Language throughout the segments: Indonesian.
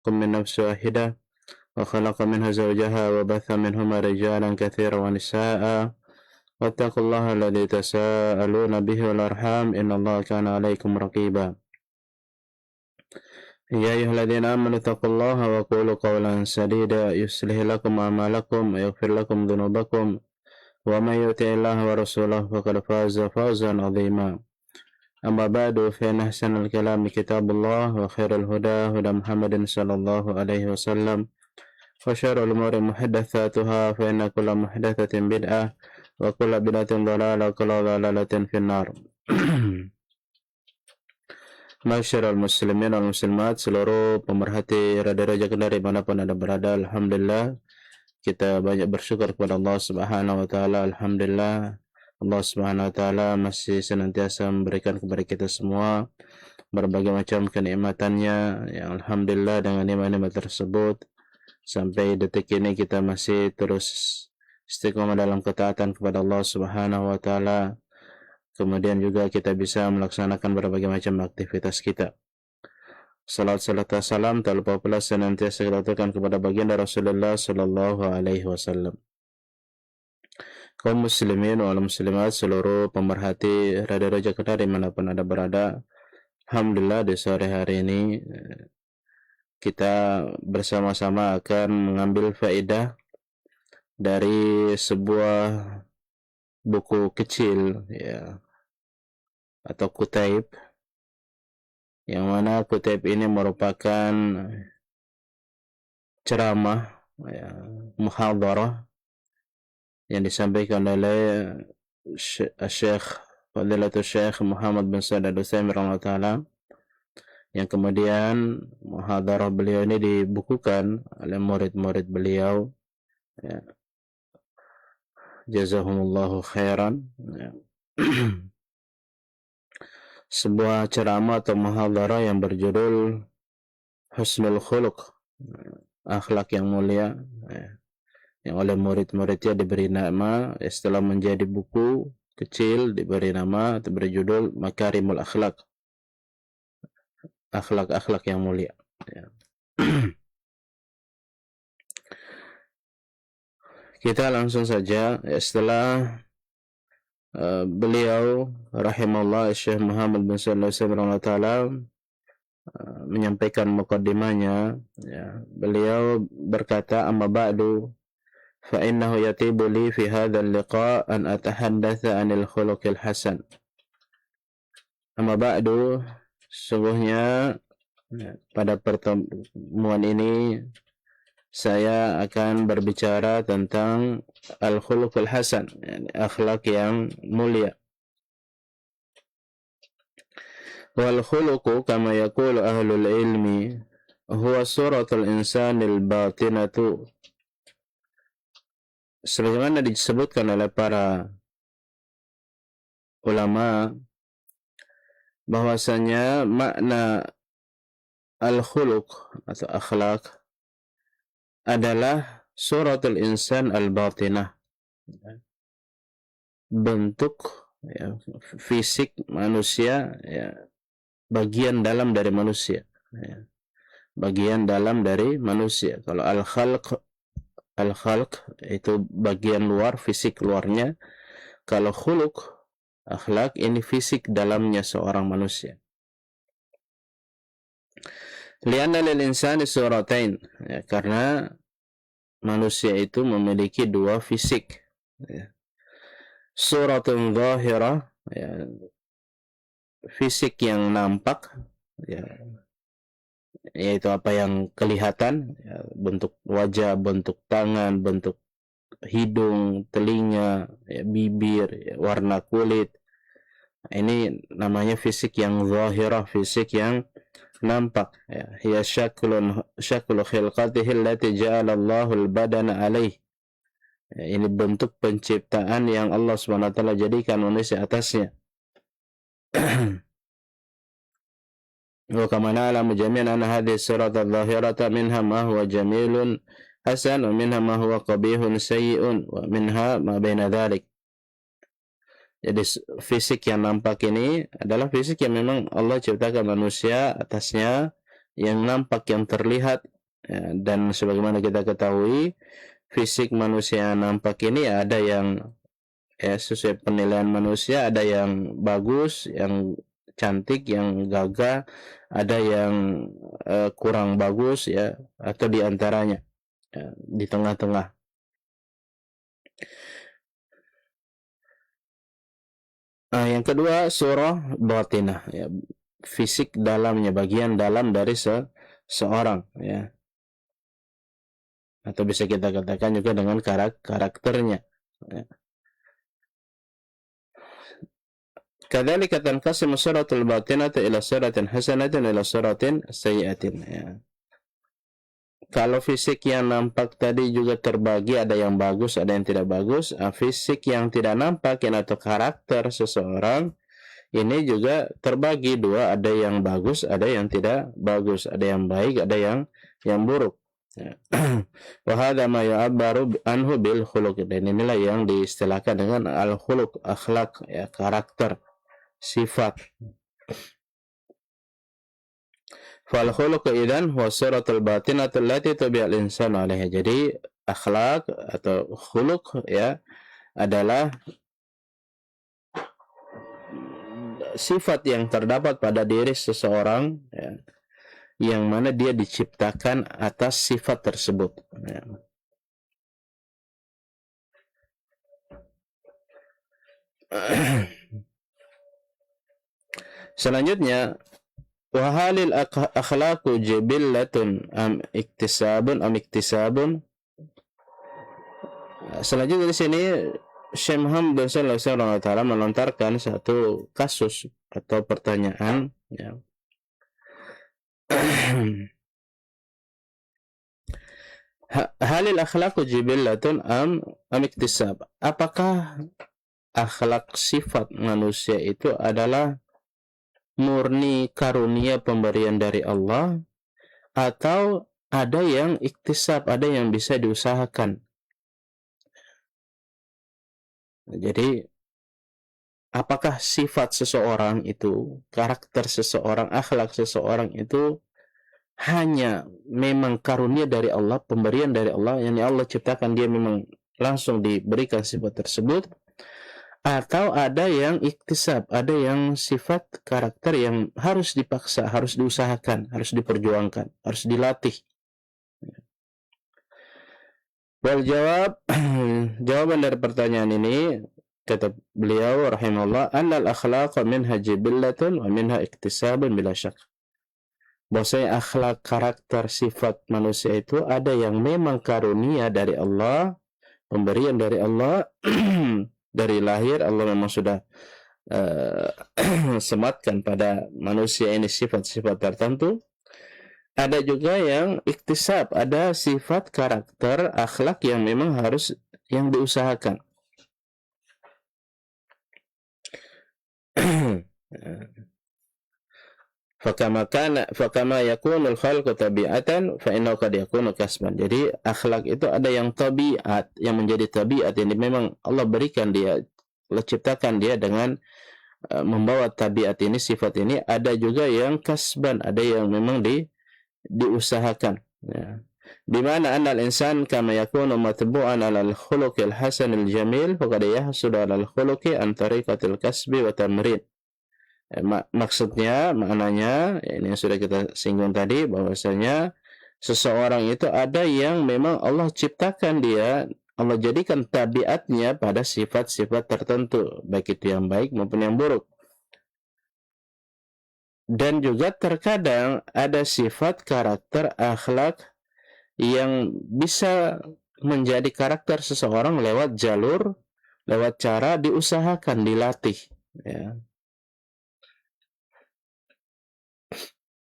من نفس واحدة وخلق منها زوجها وبث منهما رجالا كثيرا ونساء واتقوا الله الذي تساءلون به والأرحام إن الله كان عليكم رقيبا يا أيها الذين آمنوا اتقوا الله وقولوا قولا سديدا يصلح لكم أعمالكم ويغفر لكم ذنوبكم ومن يطع الله ورسوله فقد فاز فوزا عظيما أما بعد فإن أحسن الكلام كتاب الله وخير الهدى هدى محمد صلى الله عليه وسلم وشر الأمور محدثاتها فإن كل محدثة بدعة وكل بدعة ضلالة وكل ضلالة في النار. Masyarul muslimin wal muslimat, seluruh pemerhati Radio Kendari dimanapun Anda berada, alhamdulillah kita banyak bersyukur kepada Allah Subhanahu wa taala. Alhamdulillah Allah Subhanahu wa taala masih senantiasa memberikan kepada kita semua berbagai macam kenikmatannya. Yang alhamdulillah dengan nikmat-nikmat tersebut sampai detik ini kita masih terus istiqomah dalam ketaatan kepada Allah Subhanahu wa taala. Kemudian juga kita bisa melaksanakan berbagai macam aktivitas kita. Salat salam tak lupa pula senantiasa kita aturkan kepada baginda Rasulullah sallallahu alaihi wasallam. Kaum muslimin wal muslimat, seluruh pemerhati Radio Raja Kendari dimanapun Anda berada, alhamdulillah di sore hari ini kita bersama-sama akan mengambil faedah dari sebuah buku kecil ya, atau kutaib, yang mana kutaib ini merupakan ceramah ya, muhadharah yang disampaikan oleh Syekh Fadilatul Syekh Muhammad bin Shalih Al-Utsaimin rahimahullah, yang kemudian muhadharah beliau ini dibukukan oleh murid-murid beliau ya. Jazahumullahu khairan ya. Sebuah ceramah atau muhadharah yang berjudul Husnul Khuluq, akhlak yang mulia ya, yang oleh murid-muridnya diberi nama, setelah menjadi buku kecil diberi nama atau berjudul Makarimul Akhlak, akhlak-akhlak yang mulia ya. Kita langsung saja ya, setelah beliau rahimahullah Syekh Muhammad bin Shalih Al-Utsaimin menyampaikan muqaddimahnya ya, beliau berkata, amma ba'du fa innahu yatibu li fi hadzal liqa' an atahaddatsa 'anil khuluqil hasan. Amma ba'du, sungguhnya pada pertemuan ini saya akan berbicara tentang al-khuluqul hasan, yani akhlak yang mulia. Wal khuluqu kama yaqulu ahlul ilmi huwa suratul insanil batinatu. Sebagaimana disebutkan oleh para ulama bahwasanya makna al-khuluq atau akhlak adalah suratul insan al-batinah, bentuk ya, fisik manusia ya, bagian dalam dari manusia ya, bagian dalam dari manusia. Kalau al-khalq itu bagian luar, fisik luarnya. Kalau khuluq, akhlak, ini fisik dalamnya seorang manusia. Lianna lil insani suratain ya, karena manusia itu memiliki dua fisik ya. Suratun zahirah ya, fisik yang nampak ya, yaitu apa yang kelihatan ya, bentuk wajah, bentuk tangan, bentuk hidung, telinga ya, bibir ya, warna kulit. Ini namanya fisik yang zahirah, fisik yang nampak ya. Hiya syaklu khilqatihi allati ja'ala Allahu al-badana alaih ya, ini bentuk penciptaan yang Allah SWT jadikan manusia atasnya. Wa kama na'lamu jami'an anna hadhihi sirata adh-dhahirata minha ma huwa jamilun hasan wa minha ma huwa qabihun sayyi'un wa minha ma baina dhalik. Jadi fisik yang nampak ini adalah fisik yang memang Allah ciptakan manusia atasnya, yang nampak, yang terlihat, ya, dan sebagaimana kita ketahui fisik manusia yang nampak ini ada yang sesuai penilaian manusia, ada yang bagus, yang cantik, yang gagah, ada yang kurang bagus, ya, atau di antaranya, ya, di tengah-tengah. Yang kedua surah batinah, ya, fisik dalamnya, bagian dalam dari seorang, ya, atau bisa kita katakan juga dengan karakternya, ya. Kadzalika tanqasimu suratul batinah ila suratin hasanatin ila suratin sayyi'atin, ya. Kalau fisik yang nampak tadi juga terbagi, ada yang bagus, ada yang tidak bagus. Fisik yang tidak nampak, atau karakter seseorang ini juga terbagi dua, ada yang bagus, ada yang tidak bagus, ada yang baik, ada yang buruk. Wa hadza ma yu'abbaru anhu bil khuluq, dan inilah yang diistilahkan dengan al khuluq, akhlak, ya, karakter, sifat. Fal khuluq idzan huwa suratul batinah allati tabi'al insanu 'alaiha. Jadi akhlak atau khuluq, ya, adalah sifat yang terdapat pada diri seseorang, ya, yang mana dia diciptakan atas sifat tersebut, ya. Selanjutnya, wa halil akhlaqu jibillatun am iktisabun. Selanjutnya di sini Syekh Muhammad bin Shalih Al Utsaimin melontarkan satu kasus atau pertanyaan, ya. Halil akhlaqu jibillatun am iktisab. Apakah akhlak, sifat manusia itu adalah murni karunia pemberian dari Allah, atau ada yang iktisab, ada yang bisa diusahakan? Jadi apakah sifat seseorang itu, karakter seseorang, akhlak seseorang itu hanya memang karunia dari Allah, pemberian dari Allah, yang Allah ciptakan, dia memang langsung diberikan sifat tersebut, atau ada yang iktisab, ada yang sifat karakter yang harus dipaksa, harus diusahakan, harus diperjuangkan, harus dilatih? Wal jawab, jawaban dari pertanyaan ini, kata beliau rahimahullah, annal akhlaqa minha jibillatun wa minha iktisabun bila syak. Bahwasanya akhlak, karakter, sifat manusia itu ada yang memang karunia dari Allah, pemberian dari Allah. Dari lahir Allah memang sudah sematkan pada manusia ini sifat-sifat tertentu. Ada juga yang iktisab, ada sifat karakter, akhlak yang memang harus yang diusahakan. Fakama yakunul khalqu tabi'atan fa innahu qad yakunu kasban. Jadi akhlak itu ada yang tabiat, yang menjadi tabiat, yang memang Allah berikan dia, Allah ciptakan dia dengan membawa tabiat ini, sifat ini. Ada juga yang kasban, ada yang memang diusahakan, ya. Di mana annal insan kama yakunu matbu'an 'ala al-khuluqil hasanil jamil faqad yahsulu 'ala al-khuluqi an tariqatil kasbi wa tamrin. Maksudnya, maknanya, ini yang sudah kita singgung tadi, bahwasanya seseorang itu ada yang memang Allah ciptakan dia, Allah jadikan tabiatnya pada sifat-sifat tertentu, baik itu yang baik maupun yang buruk. Dan juga terkadang ada sifat karakter, akhlak yang bisa menjadi karakter seseorang lewat jalur, lewat cara diusahakan, dilatih, ya.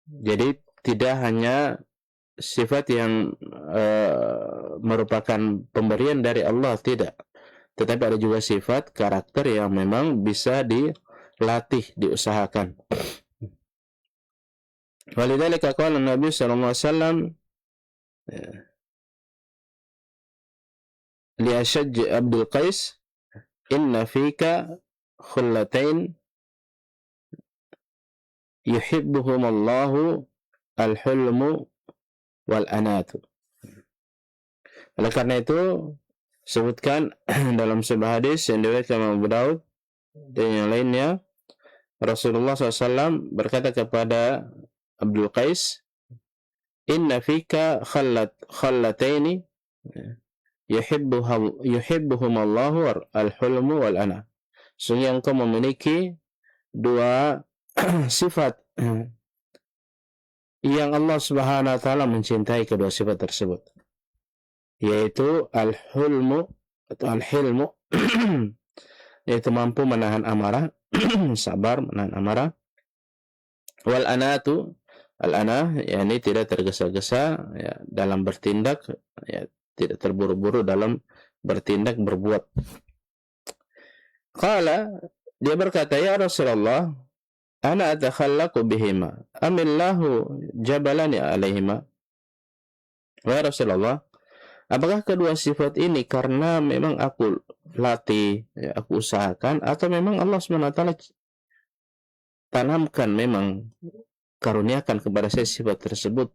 Jadi tidak hanya sifat yang merupakan pemberian dari Allah, tidak. Tetapi ada juga sifat karakter yang memang bisa dilatih, diusahakan. Walidzalika qala Nabi sallallahu alaihi wasallam li Ashaj Abdul Qais, inna fika khullatain yuhibbuhum Allahu al-hulmu wal anatu. Oleh karena itu sebutkan dalam sebuah hadis yang diriwayatkan Imam Abu Daud dan yang lainnya, Rasulullah SAW berkata kepada Abdul Qais, "Inna fika khallataini yuhibbuhum Allahu al-hulmu wal ana." Sungguh engkau memiliki dua sifat yang Allah Subhanahu wa taala mencintai kedua sifat tersebut, yaitu al-hulmu atau al-hilmu yaitu mampu menahan amarah, sabar menahan amarah, wal anatu, al-anah yakni tidak tergesa-gesa ya, dalam bertindak, ya, tidak terburu-buru dalam bertindak berbuat. Qala, dia berkata, ya Rasulullah, ana atakhallaqu bihima amillahu jabalani alaihima. Wahai Rasulullah, apakah kedua sifat ini karena memang aku latih, ya, aku usahakan, atau memang Allah SWT tanamkan, memang karuniakan kepada saya sifat tersebut,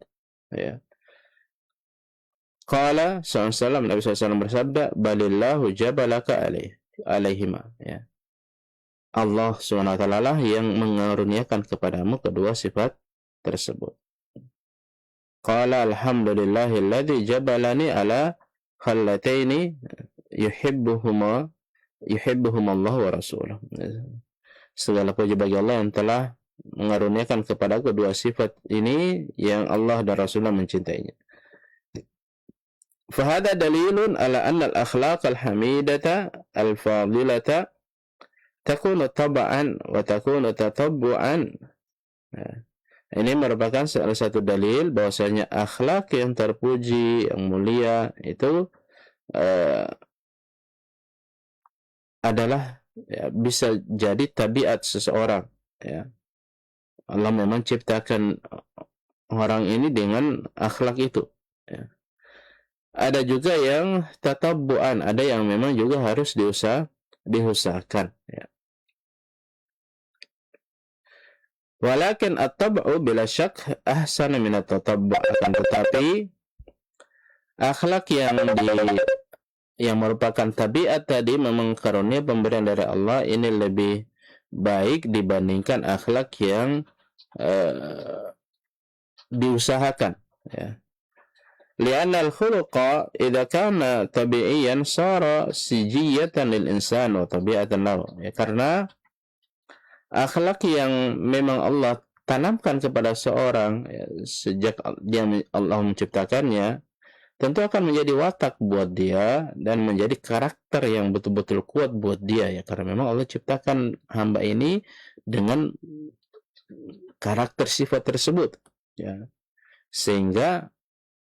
ya. Qala SAW, Nabi SAW bersabda, balillahu jabalaka alaihima, ya. Allah SWT lah yang mengaruniakan kepadamu kedua sifat tersebut. Qala alhamdulillahilladzi jabalani ala khallataini yuhibbuhuma Allah wa rasuluh. Segala puji bagi Allah yang telah mengaruniakan kepada kedua sifat ini yang Allah dan Rasulullah mencintainya. Fahada dalilun ala anna al-akhlaq al-hamidata al-fadilata takunu taba'an wa takunu tatabbu'an. Ini merupakan salah satu dalil bahwasanya akhlak yang terpuji, yang mulia itu adalah, ya, bisa jadi tabiat seseorang, ya. Allah memang ciptakan orang ini dengan akhlak itu, ya. Ada juga yang tatabbu'an, ada yang memang juga harus diusahakan, ya. Walakin at-tab'u bila syak ahsana min at-tatabbu', akan tetapi akhlak yang merupakan tabiat tadi memang karunia pemberian dari Allah ini lebih baik dibandingkan akhlak yang diusahakan, ya. Lianna al-khuluqa idza kana tabi'iyan sara sijiyatan lil insan wa tabi'atan lahu, ya, karena akhlak yang memang Allah tanamkan kepada seorang, ya, sejak Allah menciptakannya, tentu akan menjadi watak buat dia dan menjadi karakter yang betul-betul kuat buat dia, ya, karena memang Allah ciptakan hamba ini dengan karakter sifat tersebut, ya, sehingga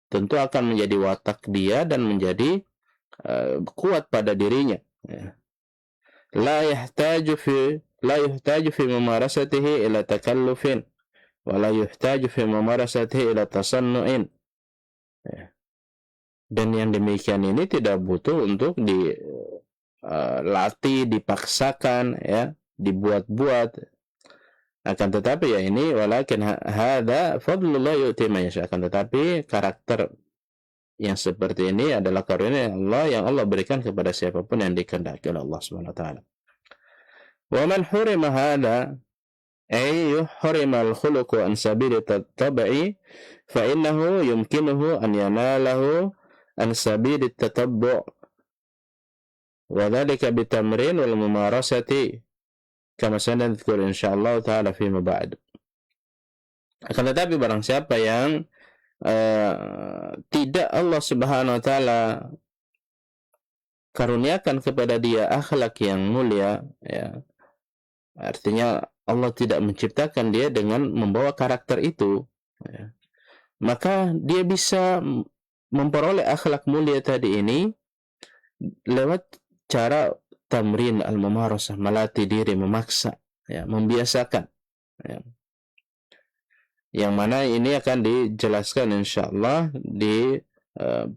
tentu akan menjadi watak dia dan menjadi kuat pada dirinya, ya. La yuhtaju fi mumarasatihi ila takallufin wa la yuhtaju fi mumarasatihi ila tasannu'in, ya. Dan yang demikian ini tidak butuh untuk dilatih, dipaksakan, ya, dibuat-buat. Akan tetapi ya ini walakin hadza fadlullah yu'ti man yasha, akan tetapi karakter yang seperti ini adalah karunia Allah yang Allah berikan kepada siapapun yang dikehendaki oleh Allah Subhanahu wa taala. Wa man hurima hadza ay yuhrima al-khuluq an sabili at-tab'i fa innahu yumkinuhu an yanalahu an sabili at-tatabbu' wa dhalika bitamrin wal mumarasati kama sanadhkur insyaallah taala fi ma ba'd. Akan tetapi barang siapa yang tidak Allah Subhanahu wa taala karuniakan kepada dia akhlak yang mulia, ya, artinya Allah tidak menciptakan dia dengan membawa karakter itu, ya, maka dia bisa memperoleh akhlak mulia tadi ini lewat cara tamrin al-mumarasah, melatih diri, memaksa, ya, membiasakan, ya. Yang mana ini akan dijelaskan insyaallah di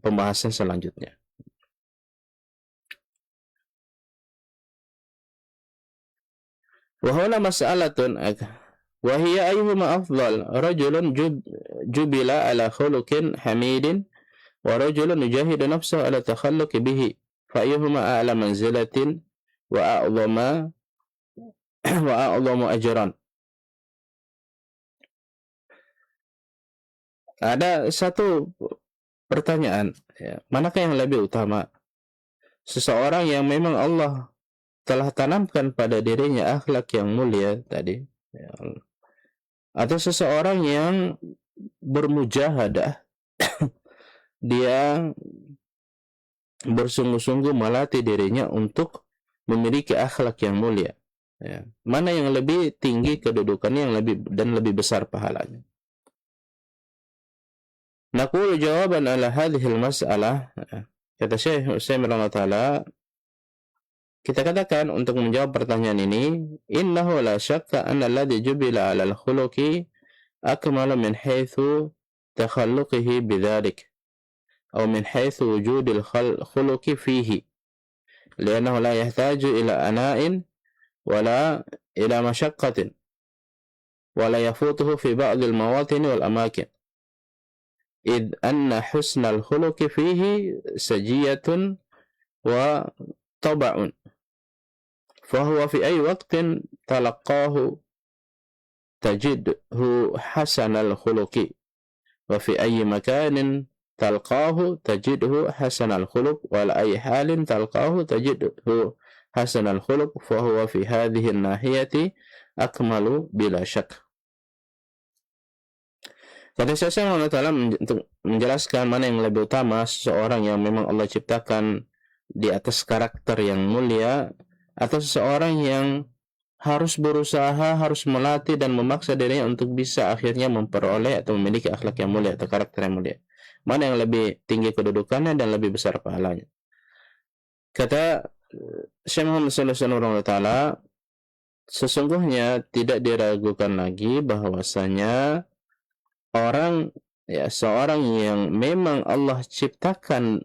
pembahasan selanjutnya. Wa huna mas'alatun, wa hiya ayyuhuma afdal, rajulun jubila ala khuluqin hamidin wa rajulun yujahidu nafsahu ala takhalluqi bihi, fa ayyuhuma a'la manzilatin wa a'dhama wa a'dhamu ajran. Ada satu pertanyaan, ya, manakah yang lebih utama? Seseorang yang memang Allah telah tanamkan pada dirinya akhlak yang mulia tadi, ya, atau seseorang yang bermujahadah, dia bersungguh-sungguh melatih dirinya untuk memiliki akhlak yang mulia. Ya. Mana yang lebih tinggi kedudukannya, yang lebih besar pahalanya? Naqulu jawaban ala hadhil mas'alah, kata Syekh Utsaimin rahimahullah, kita katakan untuk menjawab pertanyaan ini, innahu la syakka anna alladhi jubila 'ala al-khuluqi akmalu min haitsu takhalluqihi bidzalik aw min haitsu wujudil khuluqi fihi, li'annahu la yahtaju ila ana'in wala ila masyaqqatin wala yafutuhu fi ba'd al-mawatin wal amakin, إذ أن حسن الخلق فيه سجية وطبع، فهو في أي وقت تلقاه تجده حسن الخلق، وفي أي مكان تلقاه تجده حسن الخلق، وعلى أي حال تلقاه تجده حسن الخلق، فهو في هذه الناحية أكمل بلا شك. Kata Syekh Allah Ta'ala untuk menjelaskan mana yang lebih utama, seseorang yang memang Allah ciptakan di atas karakter yang mulia, atau seseorang yang harus berusaha, harus melatih dan memaksa dirinya untuk bisa akhirnya memperoleh atau memiliki akhlak yang mulia atau karakter yang mulia. Mana yang lebih tinggi kedudukannya dan lebih besar pahalanya? Kata Syekh Muhammad sallallahu alaihi wasallam, sesungguhnya tidak diragukan lagi bahwasanya seorang yang memang Allah ciptakan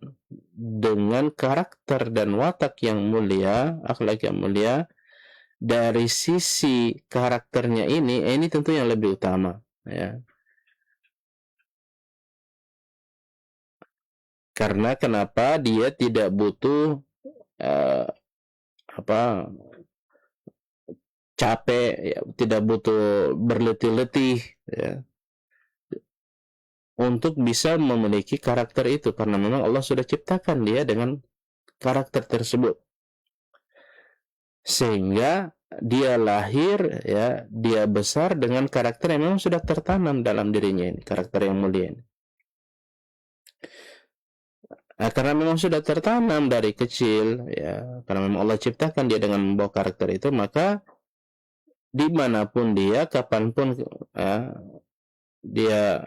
dengan karakter dan watak yang mulia, akhlak yang mulia, dari sisi karakternya ini tentu yang lebih utama, ya. Karena kenapa dia tidak butuh capek, ya, tidak butuh berletih-letih, ya, untuk bisa memiliki karakter itu, karena memang Allah sudah ciptakan dia dengan karakter tersebut, sehingga dia lahir, ya, dia besar dengan karakter yang memang sudah tertanam dalam dirinya ini, karakter yang mulia ini. Nah, karena memang sudah tertanam dari kecil, ya, karena memang Allah ciptakan dia dengan membawa karakter itu, maka dimanapun dia, kapanpun, ya, dia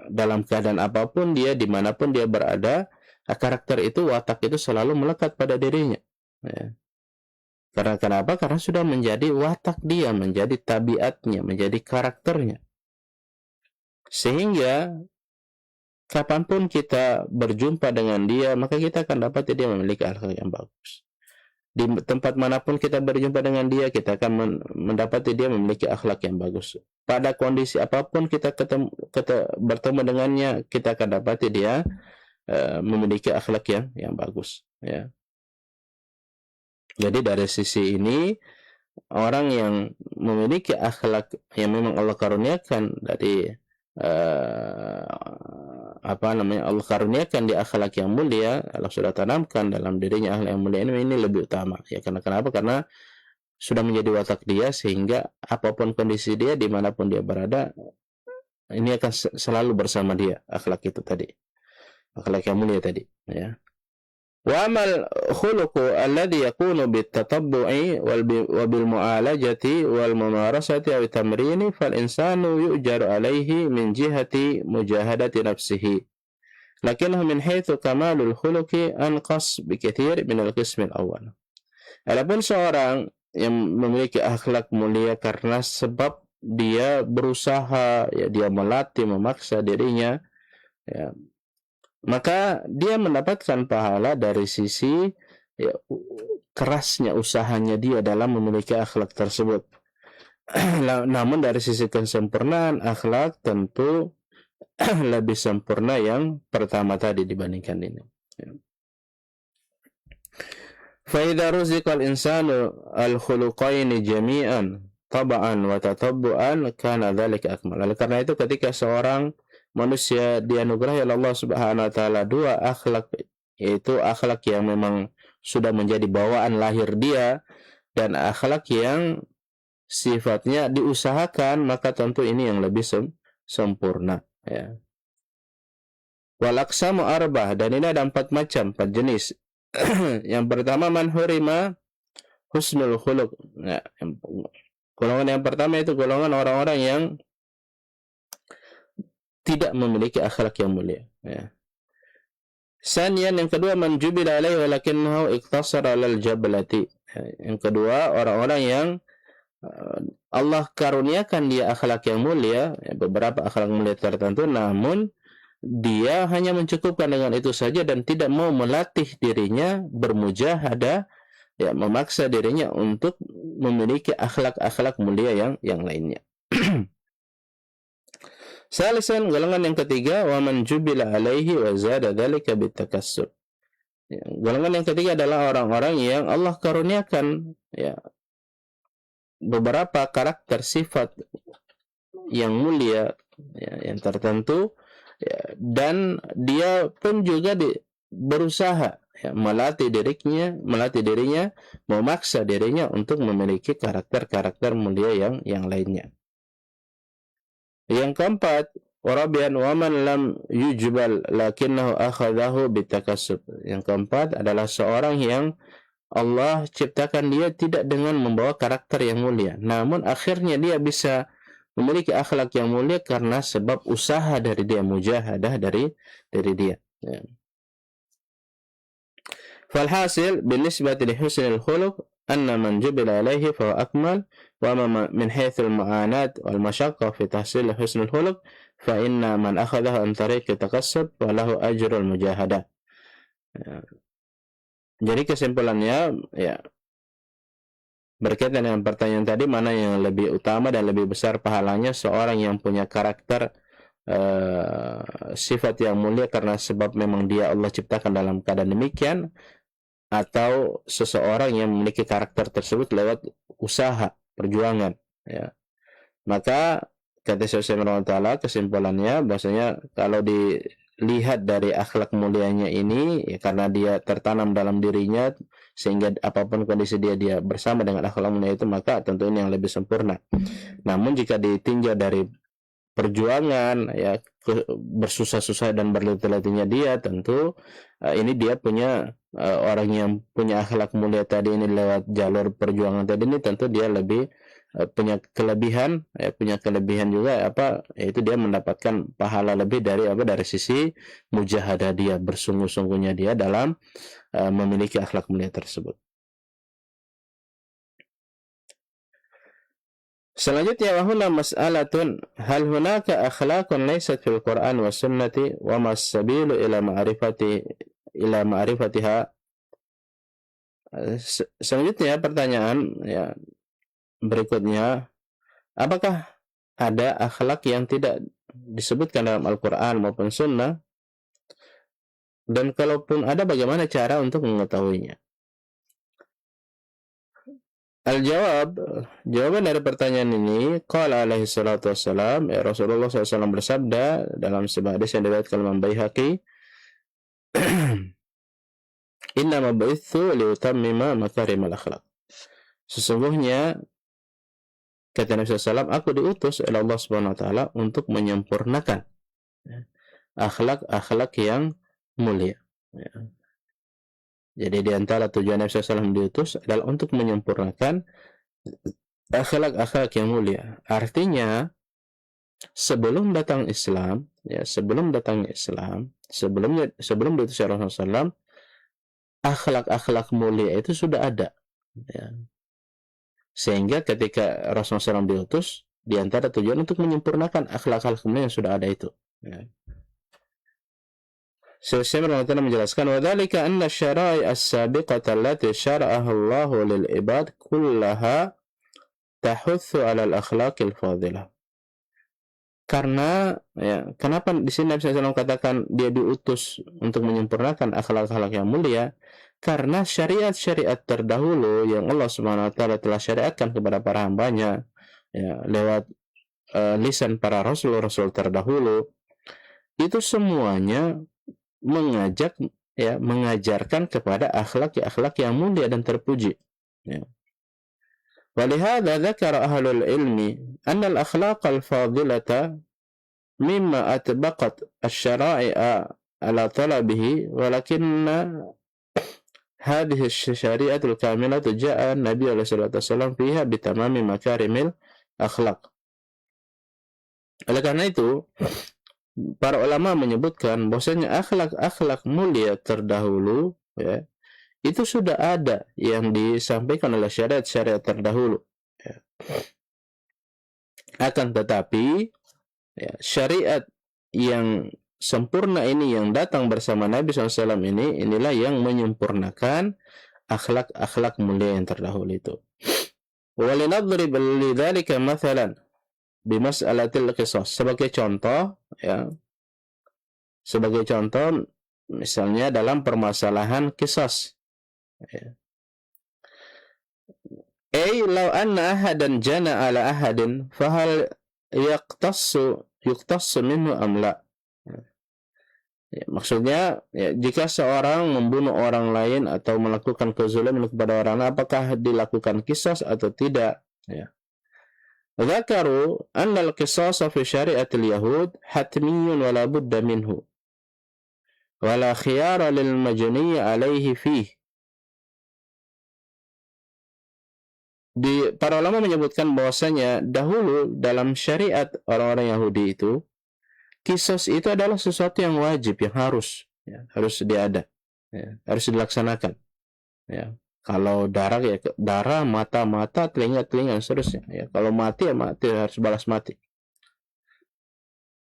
dalam keadaan apapun dia, dimanapun dia berada, karakter itu, watak itu selalu melekat pada dirinya, ya. Karena kenapa? Karena sudah menjadi watak dia, menjadi tabiatnya, menjadi karakternya, sehingga kapanpun kita berjumpa dengan dia, maka kita akan dapat dia memiliki akhlak yang bagus. Di tempat manapun kita berjumpa dengan dia, kita akan mendapati dia memiliki akhlak yang bagus. Pada kondisi apapun kita bertemu dengannya, kita akan dapati dia memiliki akhlak yang bagus, ya. Jadi dari sisi ini, orang yang memiliki akhlak yang memang Allah karuniakan dari Allah karuniakan di akhlak yang mulia, Allah sudah tanamkan dalam dirinya akhlak yang mulia ini lebih utama, ya. Karena kenapa? Karena sudah menjadi watak dia, sehingga apapun kondisi dia, dimanapun dia berada, ini akan selalu bersama dia, akhlak itu tadi, akhlak yang mulia tadi, ya. Wa amal khuluqu alladhi yakunu bitatabbu'i wa bil mu'alajati wal mumarasati aw tamrini, fal insanu yu'jaru alaihi min jihati mujahadati nafsihi, lakinnahu min haitsu kamalul khuluqi anqas bikatsir min al-qism al-awwal. Adapun seorang yang memiliki akhlak mulia karena sebab dia berusaha, ya, dia melatih, memaksa dirinya, ya, maka dia mendapatkan pahala dari sisi, ya, kerasnya usahanya dia dalam memiliki akhlak tersebut. Namun dari sisi kesempurnaan akhlak tentu lebih sempurna yang pertama tadi dibandingkan ini. فإذا رزق الإنسان الخلقين جميعا طبعا وتطبعا كان ذلك أكمل. Oleh karena itu ketika seorang manusia dianugerahi oleh Allah Subhanahu wa taala dua akhlak, yaitu akhlak yang memang sudah menjadi bawaan lahir dia dan akhlak yang sifatnya diusahakan, maka tentu ini yang lebih sempurna, ya. Wal aqsamu arba'ah, dan ini ada 4 macam, 4 jenis. Yang pertama man hurima husnul khuluq. Nah, golongan yang pertama itu golongan orang-orang yang tidak memiliki akhlak yang mulia, ya. Sanian, yang kedua man jubila alaihi walakinnahu iqtasara alal jabalati. Yang kedua orang-orang yang Allah karuniakan dia akhlak yang mulia, ya, beberapa akhlak mulia tertentu, namun dia hanya mencukupkan dengan itu saja dan tidak mau melatih dirinya bermujahadah, ya, memaksa dirinya untuk memiliki akhlak-akhlak mulia yang lainnya. Salisan, golongan yang ketiga, wa man jubila alaihi wa zada dzalika bitakassub. Ya, golongan yang ketiga adalah orang-orang yang Allah karuniakan, ya, beberapa karakter sifat yang mulia, ya, yang tertentu, ya, dan dia pun juga berusaha, ya, melatih dirinya, memaksa dirinya untuk memiliki karakter-karakter mulia yang lainnya. Yang keempat, warabian waman lam yujbal lakinnahu akhadahu bitakassub. Yang keempat adalah seorang yang Allah ciptakan dia tidak dengan membawa karakter yang mulia, namun akhirnya dia bisa memiliki akhlak yang mulia karena sebab usaha dari dia, mujahadah dari dia. Ya. Falhasil binisbati li husnil khuluq anna man jubila alaihi fa akmal wa ma min haythu al-ma'anat wal mashaqqa fi tahsil husnil khuluq fa inna man akhadahu an tariqi takassub wa lahu ajrul mujahadah. Ya. Jadi kesimpulannya, ya, berkaitan dengan pertanyaan tadi, mana yang lebih utama dan lebih besar pahalanya, seorang yang punya karakter sifat yang mulia karena sebab memang dia Allah ciptakan dalam keadaan demikian, atau seseorang yang memiliki karakter tersebut lewat usaha, perjuangan, ya. Maka kata Syekh Taala, kesimpulannya bahasanya kalau dilihat dari akhlak mulianya ini, ya, karena dia tertanam dalam dirinya sehingga apapun kondisi dia bersama dengan akhlak mulia itu, maka tentu ini yang lebih sempurna. Namun jika ditinjau dari perjuangan, ya, bersusah-susah dan berletih-letihnya dia, tentu ini dia punya orang yang punya akhlak mulia tadi ini lewat jalur perjuangan tadi ini, tentu dia lebih punya kelebihan, ya, punya kelebihan juga, yaitu dia mendapatkan pahala lebih dari sisi mujahadah dia, bersungguh-sungguhnya dia dalam memiliki akhlak mulia tersebut. Selanjutnya, wahuna mas'alatun hal hunaka akhlaqun laysat fil Qur'an was sunnati wa mas sabilu ila ma'rifatiha. Selanjutnya pertanyaan, ya, berikutnya, apakah ada akhlak yang tidak disebutkan dalam Al-Quran maupun Sunnah, dan kalaupun ada, bagaimana cara untuk mengetahuinya? Jawaban dari pertanyaan ini, qala alaihi salatu wassalam, ya, Rasulullah SAW bersabda dalam sebuah hadis yang diriwayatkan Imam Baihaqi, innama bu'itsu liutammima makarimal akhlaq. Sesungguhnya, kata Nabi SAW, aku diutus oleh Allah Subhanahu wa taala untuk menyempurnakan, ya, akhlak-akhlak yang mulia, ya. Jadi di antara tujuan Nabi SAW diutus adalah untuk menyempurnakan akhlak-akhlak yang mulia. Artinya, sebelum datang Islam, ya, sebelum diutus Rasulullah SAW, akhlak-akhlak mulia itu sudah ada, ya. Sehingga ketika Rasulullah SAW diutus, di antara tujuan untuk menyempurnakan akhlak-akhlak mulia yang sudah ada itu, ya. Syekh menjelaskan, wadzalika anna syara'i as-sabiqata allati syara'aha Allah lil ibad kullaha tahutsu 'alal akhlaqil fadilah. Karena ya, kenapa di sini Nabi SAW katakan dia diutus untuk menyempurnakan akhlak-akhlak yang mulia? Karena syariat-syariat terdahulu yang Allah Subhanahu wa taala telah syariatkan kepada para hambanya ya, lewat lisan para rasul-rasul terdahulu, itu semuanya mengajarkan kepada akhlak yang mulia dan terpuji. Ya. ولهذا ذكر أهل العلم أن الأخلاق الفاضلة مما أطبقت الشرائع على طلبه ولكن هذه الشريعة الكاملة جاء النبي عليه الصلاة والسلام فيها بتمام مكارم الأخلاق. Oleh karena itu para ulama menyebutkan bahwasanya akhlak-akhlak mulia terdahulu ya, itu sudah ada yang disampaikan oleh syariat-syariat terdahulu. Ya. Akan tetapi ya, syariat yang sempurna ini yang datang bersama Nabi SAW inilah yang menyempurnakan akhlak-akhlak mulia yang terdahulu itu. Walinadrib lidzalika mathalan bimas'alatil qisas. Sebagai contoh misalnya dalam permasalahan qisas. Law anna ahadan jana ala ahadin fahal yuqtassu minhu am la. Maksudnya jika seorang membunuh orang lain atau melakukan kezaliman kepada orang lain, apakah dilakukan qisas atau tidak? Dzakaru anna al-qisas fi syari'atil yahud hatmiyyun wa la budda minhu wa la khiyara lil majni' alayhi fihi. Para ulama menyebutkan bahwasanya dahulu dalam syariat orang-orang Yahudi itu qisas itu adalah sesuatu yang wajib, yang harus diada, harus dilaksanakan. Ya. Kalau darah ya darah, mata, telinga dan seterusnya. Ya. Kalau mati ya mati, harus balas mati.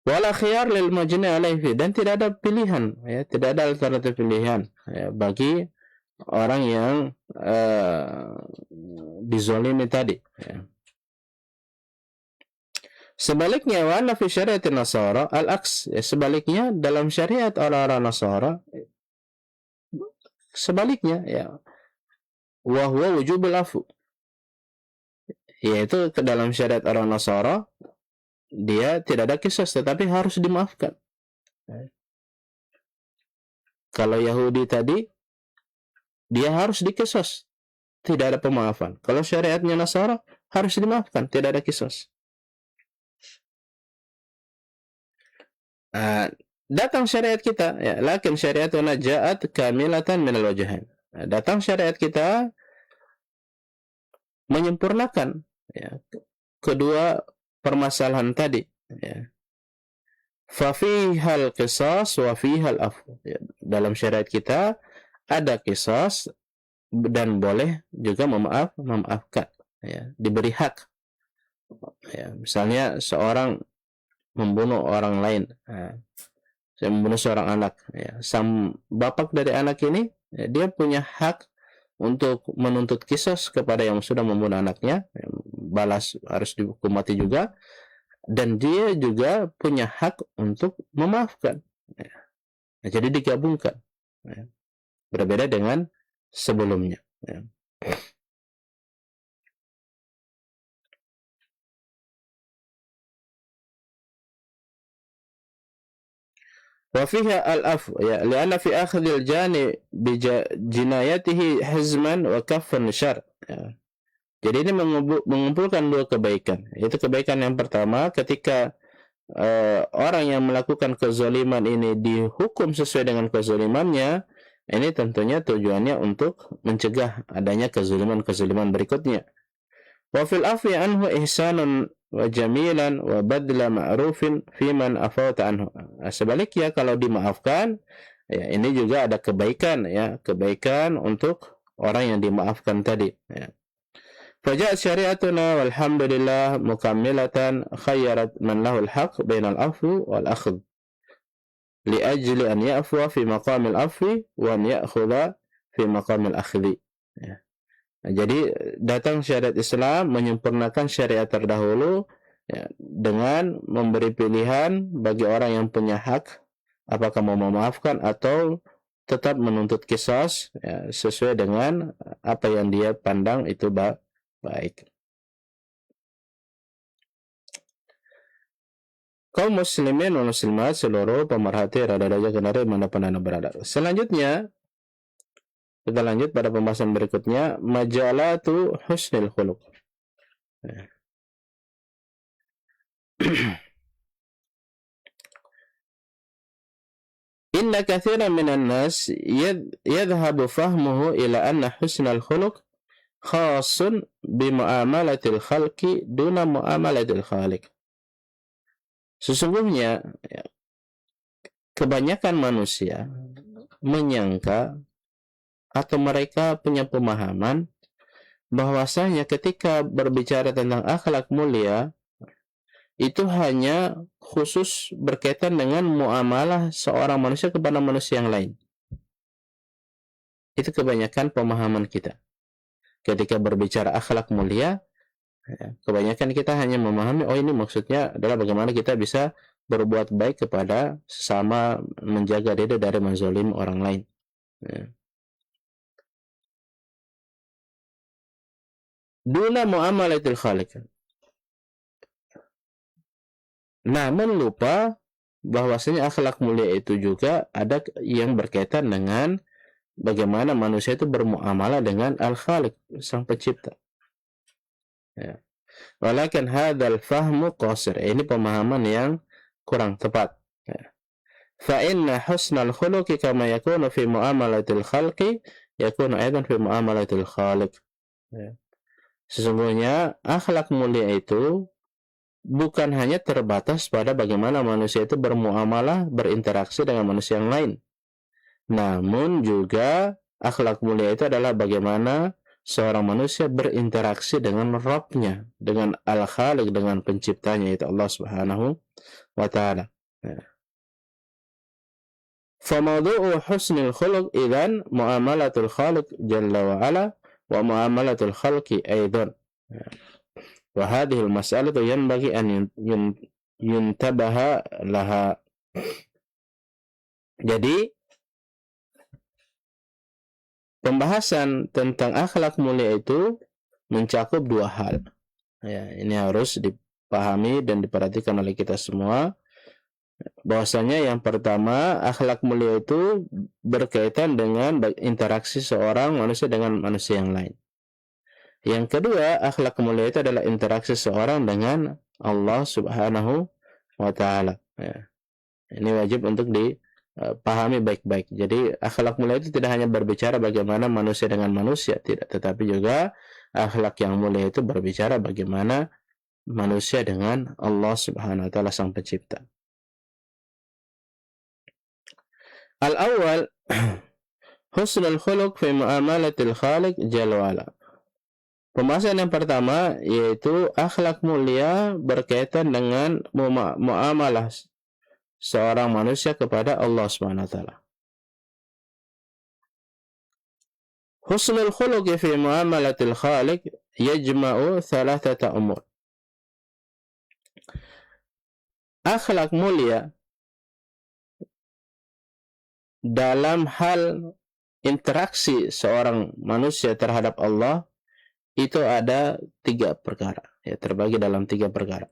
Wala khiyar lil majni' alaihi, dan tidak ada pilihan, ya, tidak ada alternatif pilihan ya, bagi orang yang dizalimi tadi. Ya. Sebaliknya, wa anna fi syariatin Nasara al-aks, ya, sebaliknya dalam syariat orang-orang Nasara sebaliknya ya, wa huwa wujubul afu, yaitu ke dalam syariat orang Nasara dia tidak ada qisas tetapi harus dimaafkan. Ya. Kalau Yahudi tadi dia harus dikisas, tidak ada pemaafan. Kalau syariatnya Nasara harus dimaafkan, tidak ada qisas. Datang syariat kita, ya, lakin syariatuna ja'at kamilatan minal wajhain. Datang syariat kita menyempurnakan ya, kedua permasalahan tadi. Ya. Fa fihal qisas wa fihal afu. Ya, dalam syariat kita ada qisas dan boleh juga memaafkan. Ya, diberi hak. Ya, misalnya seorang membunuh orang lain, membunuh seorang anak, ya. Sang bapak dari anak ini, ya, dia punya hak untuk menuntut qisas kepada yang sudah membunuh anaknya, ya, balas harus dihukum mati juga, dan dia juga punya hak untuk memaafkan. Ya. Nah, jadi digabungkan, ya. Berbeda dengan sebelumnya. Ya. وفيها العفو لأن في أخذ الجاني بجنايته حزما وكفا شر. Jadi ini mengumpulkan dua kebaikan. Itu kebaikan yang pertama, ketika orang yang melakukan kezaliman ini dihukum sesuai dengan kezalimannya, ini tentunya tujuannya untuk mencegah adanya kezaliman berikutnya. Wa fil afwi anhu ihsanun wa jamilan wa badla ma'rufin fi man afawta anhu. Sebaliknya kalau dimaafkan, ya, ini juga ada kebaikan, ya, kebaikan untuk orang yang dimaafkan tadi, ya. Faja'at syari'atuna walhamdulillah mukammilatan khayyarat man lahul haq bainal afwi wal akhdh li ajli an ya'fwa fi maqamil afwi wa an ya'khudha fi maqamil akhdhi. Ya. Nah, jadi datang syariat Islam menyempurnakan syariat terdahulu, ya, dengan memberi pilihan bagi orang yang punya hak, apakah mau memaafkan atau tetap menuntut qisas, ya, sesuai dengan apa yang dia pandang itu baik. Kaum muslimin dan muslimat seluruh pemerhati raja-raja kenari manapun anda berada. Selanjutnya kita lanjut pada pembahasan berikutnya, majalatu husnil khuluq. Inna katsiran minan nas yadhhabu fahmuhu ila anna husnal khuluq khasun bi muamalatil khalqi duna muamalatil khaliq. Sesungguhnya kebanyakan manusia menyangka atau mereka punya pemahaman bahwasanya ketika berbicara tentang akhlak mulia itu hanya khusus berkaitan dengan muamalah seorang manusia kepada manusia yang lain. Itu kebanyakan pemahaman kita. Ketika berbicara akhlak mulia, kebanyakan kita hanya memahami, oh ini maksudnya adalah bagaimana kita bisa berbuat baik kepada sesama, menjaga diri dari menzalim orang lain. Duna muamalatil khaliq. Namun lupa bahwasanya akhlak mulia itu juga ada yang berkaitan dengan bagaimana manusia itu bermuamalah dengan Al-Khaliq, Sang Pencipta. Ya. Walakin hadzal fahmu qasir. Ini pemahaman yang kurang tepat. Ya. Fa inna husnal khuluqi kama yakunu fi muamalatil khalqi yakunu aidan fi muamalatil khaliq. Ya. Sesungguhnya akhlak mulia itu bukan hanya terbatas pada bagaimana manusia itu bermuamalah, berinteraksi dengan manusia yang lain. Namun juga akhlak mulia itu adalah bagaimana seorang manusia berinteraksi dengan Rabb-nya, dengan Al-Khaliq, dengan penciptanya, yaitu Allah Subhanahu wa ta'ala. Famawdu'u husnil khuluq idzan muamalatul khaliq jalla wa ala wa muamalatul khalqi aidan. Wa hadhihi al-mas'alatu yanbaghi an yuntabaha laha. Jadi pembahasan tentang akhlak mulia itu mencakup dua hal. Ya, ini harus dipahami dan diperhatikan oleh kita semua. Bahwasanya yang pertama, akhlak mulia itu berkaitan dengan interaksi seorang manusia dengan manusia yang lain. Yang kedua, akhlak mulia itu adalah interaksi seorang dengan Allah Subhanahu wa ta'ala. Ya. Ini wajib untuk dipahami baik-baik. Jadi akhlak mulia itu tidak hanya berbicara bagaimana manusia dengan manusia, tidak, tetapi juga akhlak yang mulia itu berbicara bagaimana manusia dengan Allah Subhanahu wa ta'ala, Sang Pencipta. Al-awwal husnul khuluq fi muamalatil khaliq jalla wa ala. Pembahasan yang pertama yaitu akhlak mulia berkaitan dengan muamalah seorang manusia kepada Allah Subhanahu wa ta'ala. Husnul khuluq fi muamalatil khaliq yajma'u thalathata umur. Akhlak mulia dalam hal interaksi seorang manusia terhadap Allah itu ada tiga perkara, ya, terbagi dalam tiga perkara.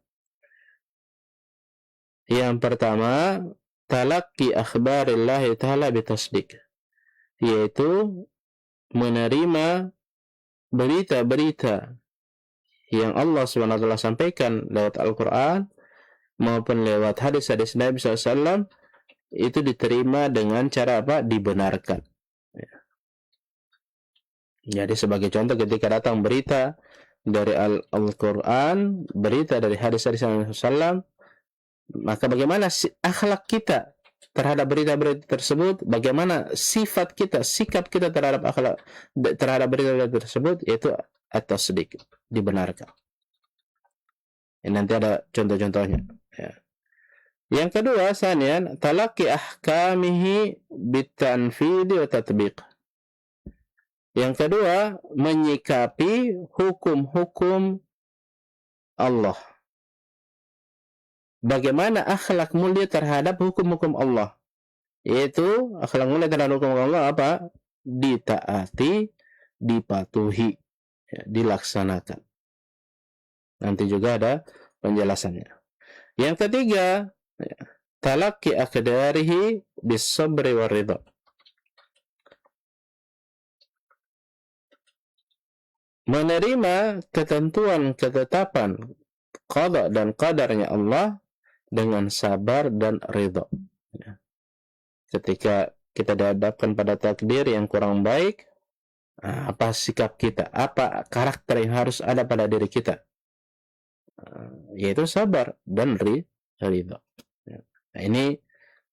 Yang pertama, talaqi akhbarillahi ta'ala bitasdiq, yaitu menerima berita-berita yang Allah SWT sampaikan lewat Al-Quran maupun lewat hadis-hadis Nabi SAW, itu diterima dengan cara apa? Dibenarkan. Ya. Jadi sebagai contoh, ketika datang berita dari Al-Quran, berita dari hadis-hadis Nabi SAW, maka bagaimana akhlak kita terhadap berita-berita tersebut, bagaimana sifat kita, sikap kita terhadap akhlak terhadap berita-berita tersebut, yaitu at-tasdiq, dibenarkan. Ini nanti ada contoh-contohnya. Ya. Yang kedua, sanian, talaqi ahkamihi bitanfidhi wa tatbiq, Yang kedua, menyikapi hukum-hukum Allah. Bagaimana akhlak mulia terhadap hukum-hukum Allah? Yaitu akhlak mulia terhadap hukum Allah apa? Ditaati, dipatuhi, ya, dilaksanakan. Nanti juga ada penjelasannya. Yang ketiga, ya, talaqi aqdarihi bis-sabri war-ridha. Menerima ketentuan ketetapan qada dan qadarnya Allah dengan sabar dan ridha. Ya. Ketika kita dihadapkan pada takdir yang kurang baik, apa sikap kita, apa karakter yang harus ada pada diri kita, yaitu sabar dan ridha. Ya. Nah, ini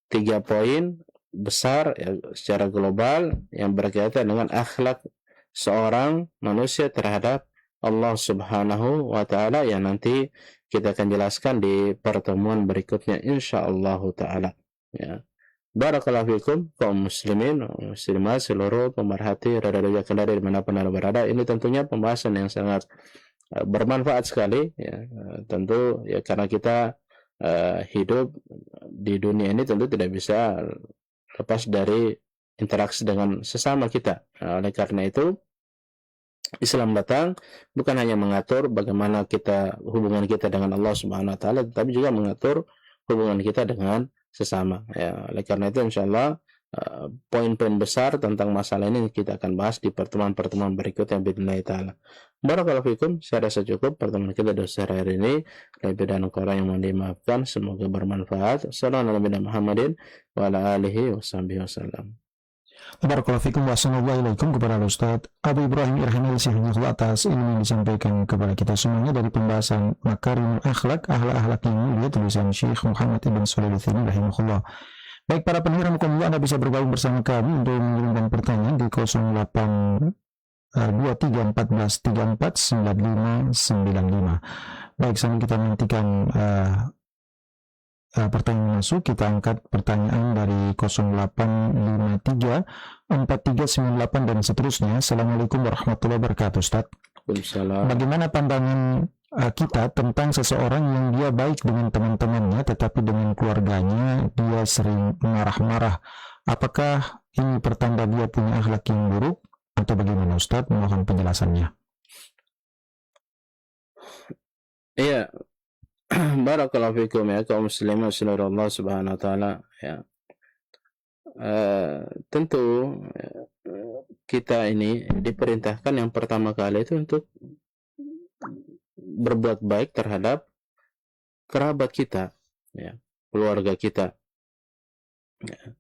3 poin besar ya, secara global yang berkaitan dengan akhlak seorang manusia terhadap Allah Subhanahu wa Ta'ala, yang nanti kita akan jelaskan di pertemuan berikutnya insyaallah ta'ala. Ya. Barakallahu fikum kaum muslimin muslimat seluruh pemerhati radio Kendari dimanapun anda berada. Ini tentunya pembahasan yang sangat bermanfaat sekali ya. Tentu ya, karena kita hidup di dunia ini tentu tidak bisa lepas dari interaksi dengan sesama kita. Nah, oleh karena itu Islam datang bukan hanya mengatur bagaimana hubungan kita dengan Allah Subhanahu wa Ta'ala, tetapi juga mengatur hubungan kita dengan sesama. Ya, oleh karena itu insyaallah poin-poin besar tentang masalah ini kita akan bahas di pertemuan-pertemuan berikutnya biidznillah taala. Barakallahu fikum. Saya rasa cukup pertemuan kita di sore hari ini. Lebih dan kurang yang mohon dimaafkan. Semoga bermanfaat. Sallallahu alaihi Muhammadin wa ala alihi wasallam. Barakallahu fikum wa assalamualaikum kepada Ustaz Abu Ibrahim Irham Al-Sihanyah atas ilmu yang disampaikan kepada kita semuanya dari pembahasan makarimul akhlak, akhlak yang mulia, tulisan Syekh Muhammad Ibn Shalih Al-Utsaimin rahimahullah. Baik para pendengar muka-muka Anda bisa bergabung bersama kami untuk mengirimkan pertanyaan di 082314349595. Baik, sambil kita nantikan pertanyaan masuk, kita angkat pertanyaan dari 0853 4398 dan seterusnya. Assalamualaikum warahmatullahi wabarakatuh, Ustaz. Bagaimana pandangan kita tentang seseorang yang dia baik dengan teman-temannya tetapi dengan keluarganya dia sering marah-marah? Apakah ini pertanda dia punya akhlak yang buruk atau bagaimana, Ustaz? Mohon penjelasannya. Iya. Barakallahu fikum ya kaum muslimin seluruh Allah Subhanahu wa Ta'ala ya. Tentu kita ini diperintahkan yang pertama kali itu untuk berbuat baik terhadap kerabat kita ya, keluarga kita ya.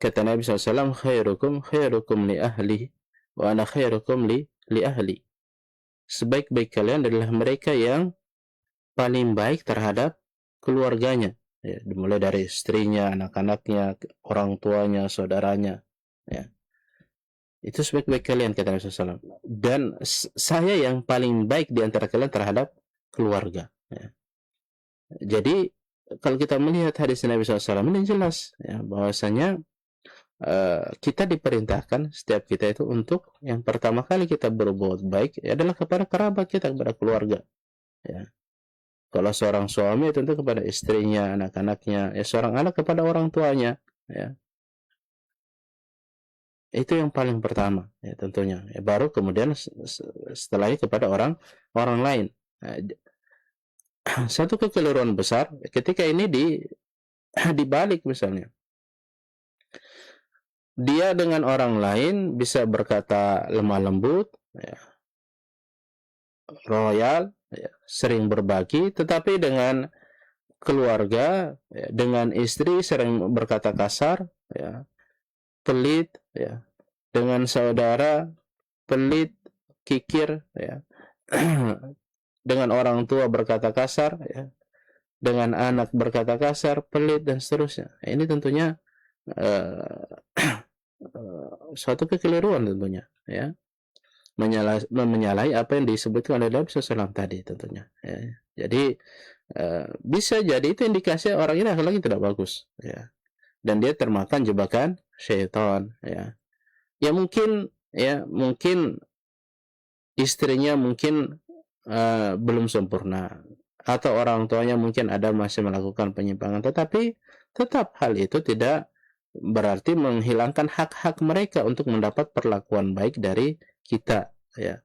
Kata Nabi SAW, khairukum li ahli wa ana khairukum li ahli. Sebaik-baik kalian adalah mereka yang paling baik terhadap keluarganya ya, dimulai dari istrinya, anak-anaknya, orang tuanya, saudaranya ya. Itu sebaik-baik kalian kata Nabi SAW. Dan saya yang paling baik di antara kalian terhadap keluarga ya. Jadi kalau kita melihat hadis Nabi SAW ini jelas ya, bahwasanya kita diperintahkan setiap kita itu untuk yang pertama kali kita berbuat baik adalah kepada kerabat kita, kepada keluarga ya. Kalau seorang suami tentu kepada istrinya, anak-anaknya, ya seorang anak kepada orang tuanya ya. Itu yang paling pertama ya tentunya ya, baru kemudian setelahnya kepada orang lain. Nah, satu kekeliruan besar ketika ini dibalik, misalnya dia dengan orang lain bisa berkata lemah lembut ya, royal ya, sering berbagi, tetapi dengan keluarga ya, dengan istri sering berkata kasar ya, pelit ya, dengan saudara pelit, kikir ya, dengan orang tua berkata kasar ya, dengan anak berkata kasar, pelit dan seterusnya. Ini tentunya suatu kekeliruan tentunya ya, menyalahi apa yang disebutkan oleh Nabi SAW tadi tentunya ya. Jadi bisa jadi itu indikasi orang ini akhlaknya tidak bagus ya, dan dia termakan jebakan syaitan ya. Ya mungkin ya mungkin istrinya mungkin belum sempurna, atau orang tuanya mungkin ada masih melakukan penyimpangan, tetapi tetap hal itu tidak berarti menghilangkan hak-hak mereka untuk mendapat perlakuan baik dari kita, ya.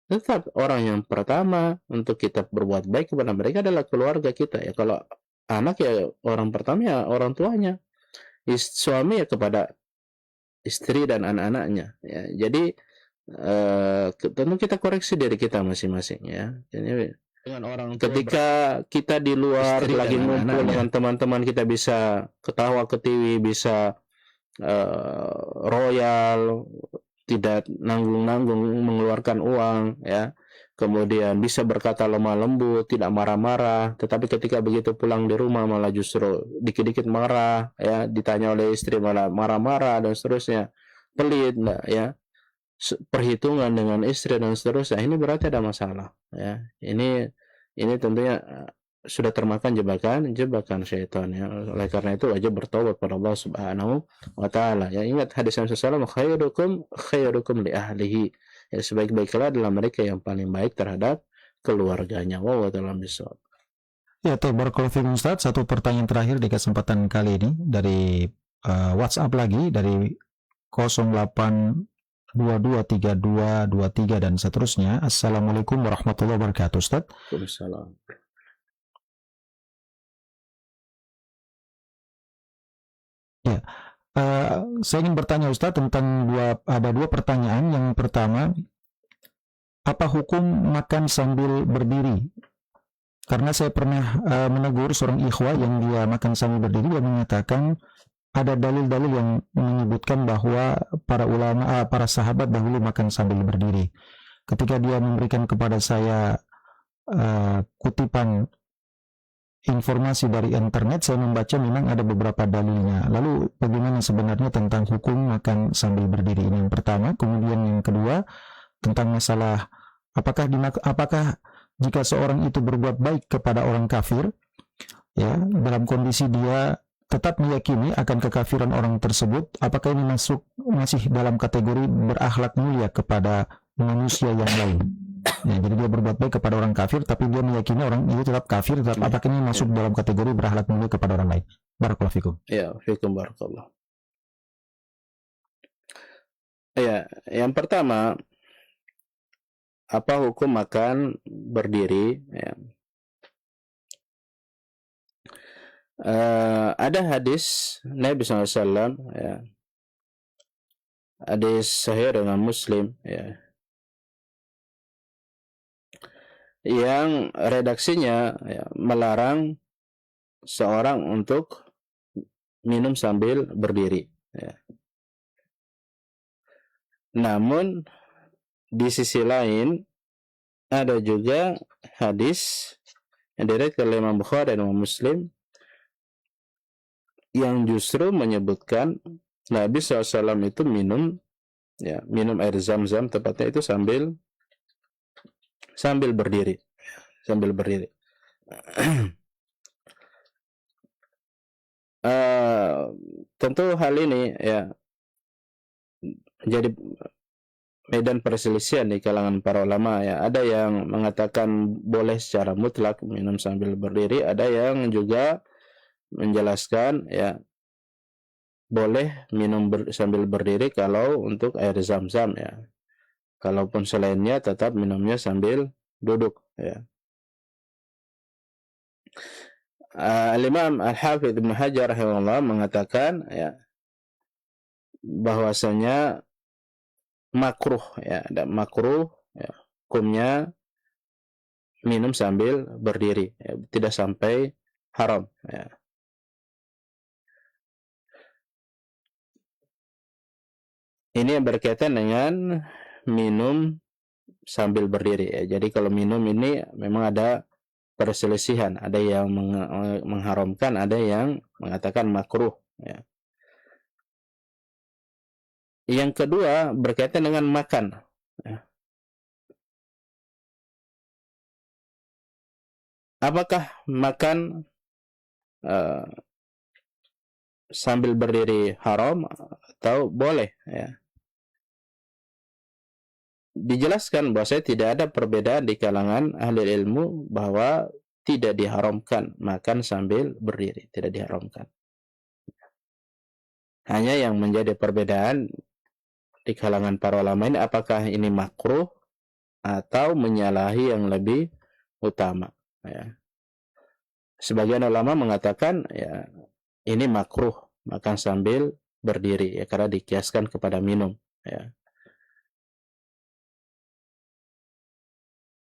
Tetap orang yang pertama untuk kita berbuat baik kepada mereka adalah keluarga kita, ya. Kalau anak, ya orang pertama ya orang tuanya, suami ya kepada istri dan anak-anaknya, ya. Jadi tentu kita koreksi diri kita masing-masing, ya. Jadi dengan orang tua, ketika kita di luar lagi ngumpul dengan teman-teman, kita bisa ketawa ketiwi, bisa royal, tidak nanggung-nanggung mengeluarkan uang, ya. Kemudian bisa berkata lemah lembut, tidak marah-marah. Tetapi ketika begitu pulang di rumah malah justru dikit-dikit marah, ya. Ditanya oleh istri malah marah-marah dan seterusnya, pelit, ya. Perhitungan dengan istri dan seterusnya, ini berarti ada masalah, ya. Ini tentunya sudah termakan jebakan syaitan, ya. Oleh karena itu wajib bertobat kepada Allah Subhanahu wa taala, ya. Ingat hadis Nabi sallallahu alaihi wasallam, khairukum li ahlihi, ya, sebaik-baiknya adalah mereka yang paling baik terhadap keluarganya. Wallahu a'lam bishawab. Ya, barakallahu fiikum Ustaz. Satu pertanyaan terakhir di kesempatan kali ini dari WhatsApp lagi dari 08223223 dan seterusnya. Assalamualaikum warahmatullahi wabarakatuh, Ustaz. Waalaikumsalam. Ya, saya ingin bertanya Ustaz tentang ada dua pertanyaan. Yang pertama, apa hukum makan sambil berdiri? Karena saya pernah menegur seorang ikhwah yang dia makan sambil berdiri, dia mengatakan ada dalil-dalil yang menyebutkan bahwa para ulama, para sahabat dahulu makan sambil berdiri. Ketika dia memberikan kepada saya kutipan informasi dari internet, saya membaca memang ada beberapa dalilnya. Lalu bagaimana sebenarnya tentang hukum makan sambil berdiri? Ini yang pertama. Kemudian yang kedua, tentang masalah apakah jika seorang itu berbuat baik kepada orang kafir, ya, dalam kondisi dia tetap meyakini akan kekafiran orang tersebut, apakah ini masih dalam kategori berakhlak mulia kepada manusia yang lain? Ya, jadi dia berbuat baik kepada orang kafir, tapi dia meyakini orang itu tetap kafir, apakah ini masuk dalam kategori berakhlak mulia kepada orang lain? Barakallahu fikum. Ya, fikum barakallah. Ya, yang pertama, apa hukum makan berdiri, ya. Ada hadis Nabi SAW, ya, hadis sahih dengan Muslim, ya, yang redaksinya, ya, melarang seorang untuk minum sambil berdiri, ya. Namun di sisi lain ada juga hadis yang diriwayatkan oleh Imam Bukhari dan Imam Muslim yang justru menyebutkan Nabi SAW itu minum, ya, minum air zam-zam, tepatnya itu sambil berdiri, tentu hal ini, ya, menjadi medan perselisihan di kalangan para ulama, ya. Ada yang mengatakan boleh secara mutlak minum sambil berdiri, ada yang juga menjelaskan, ya, boleh minum sambil berdiri kalau untuk air zam-zam, ya. Kalaupun selainnya tetap minumnya sambil duduk, ya. Al-Imam Al-Hafidh Ibnu Hajar rahimahullah mengatakan, ya, bahwasanya makruh, ya, ada makruh, ya, hukumnya minum sambil berdiri, ya, tidak sampai haram, ya. Ini yang berkaitan dengan minum sambil berdiri, ya. Jadi kalau minum ini memang ada perselisihan, ada yang mengharamkan, ada yang mengatakan makruh, ya. Yang kedua berkaitan dengan makan, ya. Apakah makan sambil berdiri haram atau boleh, ya? dijelaskan bahwa tidak ada perbedaan di kalangan ahli ilmu bahwa tidak diharamkan makan sambil berdiri, tidak diharamkan. Hanya yang menjadi perbedaan di kalangan para ulama ini, apakah ini makruh atau menyalahi yang lebih utama. Ya. Sebagian ulama mengatakan ya ini makruh makan sambil berdiri ya, karena dikiaskan kepada minum. Ya.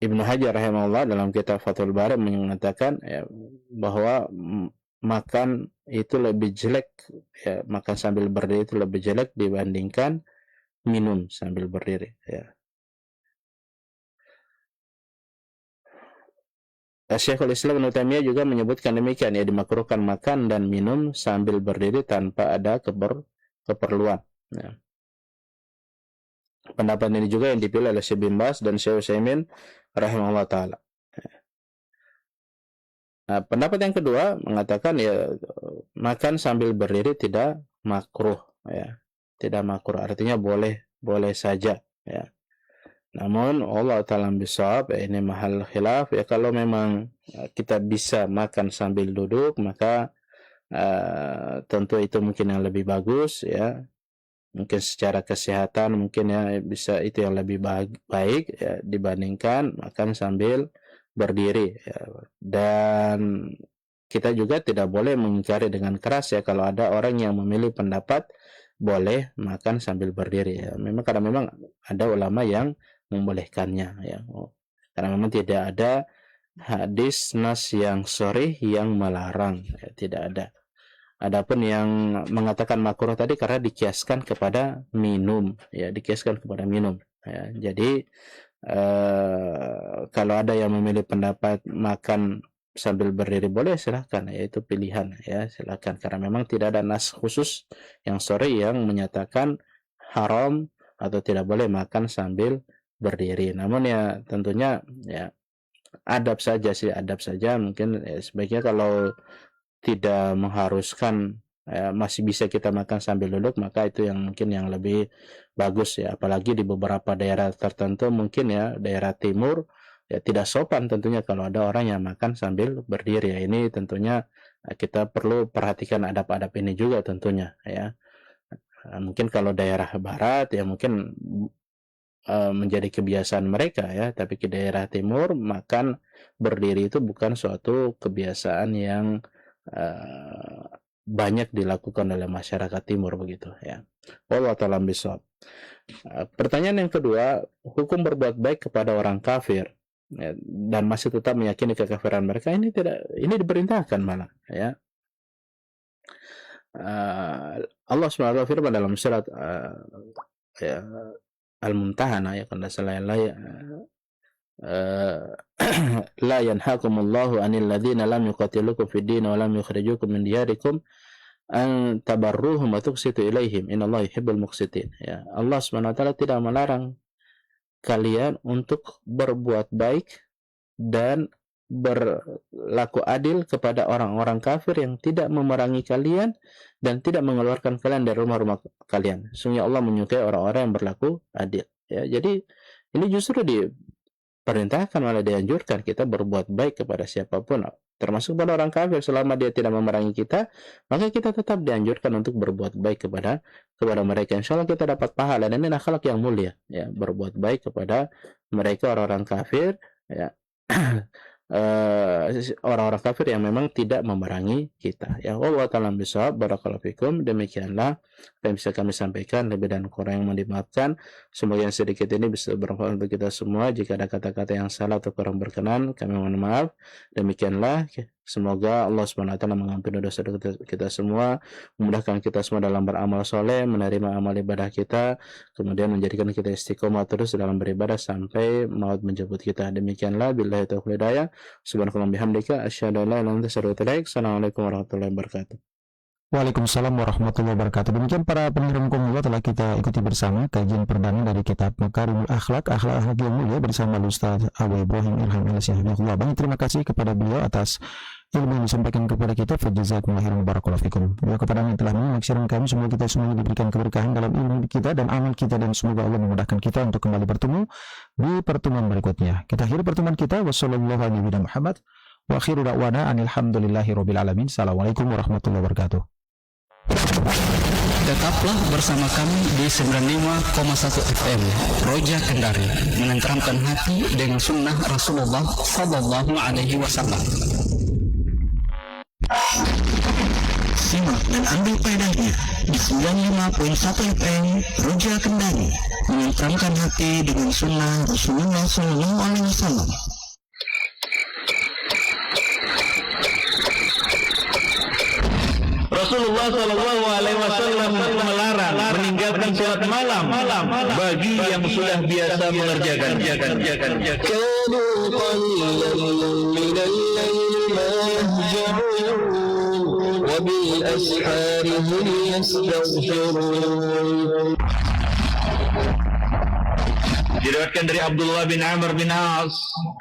Ibnu Hajar rahimahullah dalam kitab Fathul Bari mengatakan ya, bahwa makan itu lebih jelek, ya, makan sambil berdiri itu lebih jelek dibandingkan minum sambil berdiri. Ya. Syekhul Islam Ibnu Taimiyah juga menyebutkan demikian, ya, dimakruhkan makan dan minum sambil berdiri tanpa ada keperluan. Ya. Pendapat ini juga yang dipilih oleh Syekh bin Baz dan Syekh Utsaimin rahimahullah taala. Nah, pendapat yang kedua mengatakan ya makan sambil berdiri tidak makruh, ya. Tidak makruh, artinya boleh saja, ya. Namun Allah taala bisawab, ini mahal khilaf, ya, kalau memang kita bisa makan sambil duduk maka tentu itu mungkin yang lebih bagus, ya. Mungkin secara kesehatan mungkin ya bisa itu yang lebih baik ya, dibandingkan makan sambil berdiri, ya. Dan kita juga tidak boleh mengingkari dengan keras ya kalau ada orang yang memilih pendapat boleh makan sambil berdiri, ya. Karena memang ada ulama yang membolehkannya, ya. Karena memang tidak ada hadis nas yang sharih yang melarang, ya, tidak ada. Adapun yang mengatakan makruh tadi karena dikiaskan kepada minum, ya, dikiaskan kepada minum. Ya. Jadi kalau ada yang memilih pendapat makan sambil berdiri boleh, silahkan, ya, itu pilihan, ya, silahkan, karena memang tidak ada nas khusus yang sharih yang menyatakan haram atau tidak boleh makan sambil berdiri. Namun ya tentunya ya adab saja sih, adab saja. Mungkin ya, sebaiknya kalau tidak mengharuskan masih bisa kita makan sambil duduk, maka itu yang mungkin yang lebih bagus, ya. Apalagi di beberapa daerah tertentu mungkin ya daerah timur ya tidak sopan tentunya kalau ada orang yang makan sambil berdiri, ya. Ini tentunya kita perlu perhatikan adab-adab ini juga tentunya, ya. Mungkin kalau daerah barat ya mungkin menjadi kebiasaan mereka, ya, tapi ke daerah timur makan berdiri itu bukan suatu kebiasaan yang banyak dilakukan oleh masyarakat timur, begitu, ya. Wallahu ta'ala bishawab. Pertanyaan yang kedua, hukum berbuat baik kepada orang kafir, ya, dan masih tetap meyakini kekafiran mereka, ini ini diperintahkan malah, ya. Allah SWT firman dalam surat ya, Al-Mumtahanah, ya, kalau salah, la yanhakumullahu anil ladzina lam yuqatilukum fid din wa lam yukhrijukum min diyarikum an tabarruhum wa tuqsitu ilaihim innallaha yuhibbul muqsitin. Ya, Allah Subhanahu wa taala tidak melarang kalian untuk berbuat baik dan berlaku adil kepada orang-orang kafir yang tidak memerangi kalian dan tidak mengeluarkan kalian dari rumah-rumah kalian. Sungguh Allah menyukai orang-orang yang berlaku adil, ya. Jadi ini justru diperintahkan, malah dianjurkan kita berbuat baik kepada siapapun, termasuk pada orang kafir. Selama dia tidak memerangi kita, maka kita tetap dianjurkan untuk berbuat baik kepada mereka. Insya Allah kita dapat pahala, dan ini akhlak yang mulia, ya, berbuat baik kepada mereka, orang-orang kafir, ya. Orang-orang kafir yang memang tidak memerangi kita, ya. Wallahu ta'ala bishawab. Barakallahu fikum. Demikianlah apa yang bisa kami sampaikan, lebih dan kurang yang dimaafkan. Semoga yang sedikit ini bisa bermanfaat untuk kita semua. Jika ada kata-kata yang salah atau kurang berkenan, kami mohon maaf. Demikianlah, semoga Allah Subhanahu wa taala mengampuni dosa kita semua, memudahkan kita semua dalam beramal soleh, menerima amal ibadah kita, kemudian menjadikan kita istiqomah terus dalam beribadah sampai maut menjemput kita. Demikianlah, billahi taufiq hidayah. Subhanallah bihamdika asyhadu an la ilaha illa anta astaghfiruka wa atubu ilaik. Assalamualaikum warahmatullahi wabarakatuh. Waalaikumsalam warahmatullahi wabarakatuh. Demikian para pendengar Kumula telah kita ikuti bersama kajian perdana dari kitab Makarimul Akhlak, akhlak yang mulia bersama Ustaz Abu Ibrahim Irham Al-Syahidullah. Banyak terima kasih kepada beliau atas ilmu yang disampaikan kepada kita. Fajazakumullahu khairan barakallahu fikum. Ya, kepada yang telah menyimak siaran kami, semoga kita semua diberikan keberkahan dalam ilmu kita dan amal kita, dan semoga Allah memudahkan kita untuk kembali bertemu di pertemuan berikutnya. Kita akhiri pertemuan kita. Wassallallahu ala nabiyina Muhammad wa akhiru da'wana alhamdulillahirabbil alamin. Assalamualaikum warahmatullahi wabarakatuh. Tetaplah bersama kami di 95,1 FM Roja Kendari, menenteramkan hati dengan sunnah Rasulullah Sallallahu Alaihi Wasallam. Simak dan ambil faedahnya di 95.1 FM Roja Kendari, menenteramkan hati dengan sunnah Rasulullah Sallallahu Alaihi Wasallam. Rasulullah Sallallahu Alaihi Wasallam melarang meninggalkan sholat malam bagi yang sudah biasa mengerjakan. Diriwayatkan dari Abdullah bin Amr bin As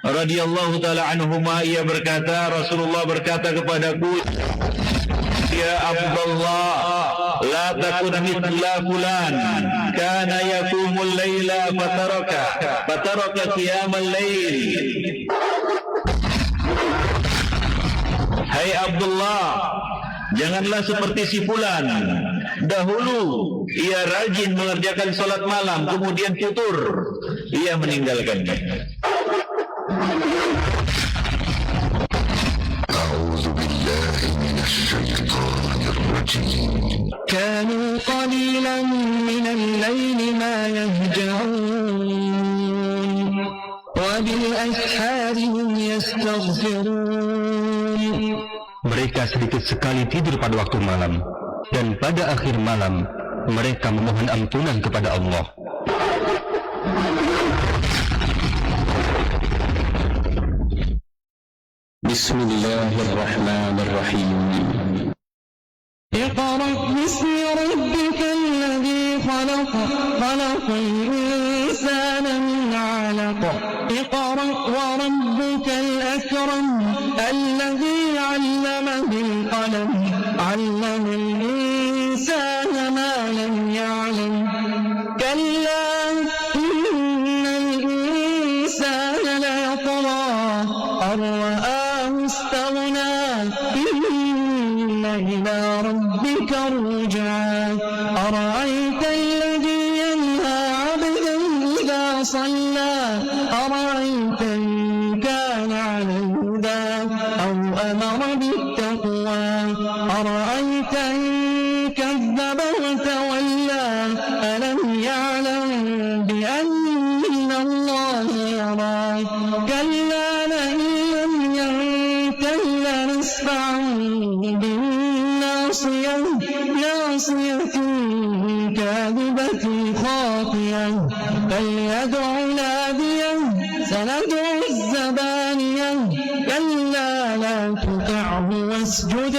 radhiyallahu taala anhuma, ia berkata, Rasulullah berkata kepadaku, ya Abdullah, la takun mithla fulan kana yaqumul laila fataraka qiyamal lail. Hai Abdullah, janganlah seperti si fulan. Dahulu ia rajin mengerjakan salat malam, kemudian futur, ia meninggalkannya. كانوا قليلا من الليل ما يهجعون وبالأسحار هم يستغفرون. Mereka sedikit sekali tidur pada waktu malam, dan pada akhir malam mereka memohon ampunan kepada Allah. Bismillahirrahmanirrahim. اقرأ باسم ربك الذي خلق الإنسان من علق اقرأ وربك الأكرم الذي علم بالقلم علم الإنسان ما لم يعلم كلا إن الإنسان ليطغى أن رآه استغنى إلى ربك الرجعى أرأيت الذي ينهى عبدا إذا صلى أرأيت إن كان على الهدى أو أمر بالتقوى أرأيت إن كذب وتولى ألم يعلم بأن الله يرى كلا لئن لم ينته لنسفعا ناصية كاذبة خاطئة فليدع ناديه سندع الزبانية كلا لا تطعه واسجد